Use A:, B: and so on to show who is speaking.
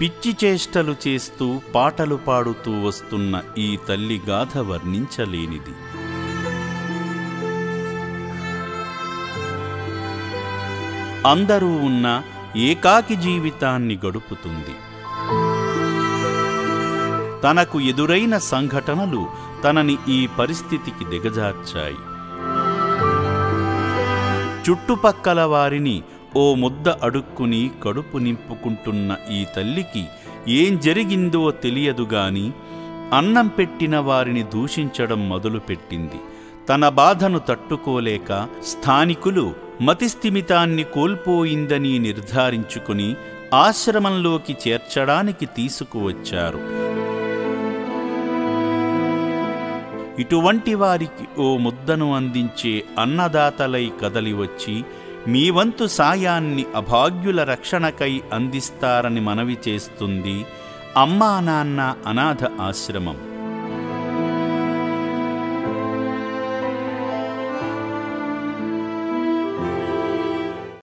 A: పిచ్చి చేష్టలు చేస్తూ పాటలు పాడుతూ వస్తున్న ఈ తల్లి గాథ వర్ణించలేనిది. అందరూ ఉన్న ఏకాకి జీవితాన్ని గడుపుతుంది. తనకు ఎదురైన సంఘటనలు తనని ఈ పరిస్థితికి దిగజార్చాయి. చుట్టుపక్కల వారిని ఓ ముద్ద అడుక్కుని కడుపు నింపుకుంటున్న ఈ తల్లికి ఏం జరిగిందో తెలియదుగాని అన్నం పెట్టిన వారిని దూషించడం మొదలుపెట్టింది. తన బాధను తట్టుకోలేక స్థానికులు మతిస్థిమితాన్ని కోల్పోయిందని నిర్ధారించుకుని ఆశ్రమంలోకి చేర్చడానికి తీసుకువచ్చారు. ఇటువంటి వారికి ఓ ముద్దను అందించే అన్నదాతలై కదలివచ్చి మీ వంతు సాయాన్ని అభాగ్యుల రక్షణకై అందిస్తారని మనవి చేస్తుంది అమ్మా నాన్న అనాథ ఆశ్రమం.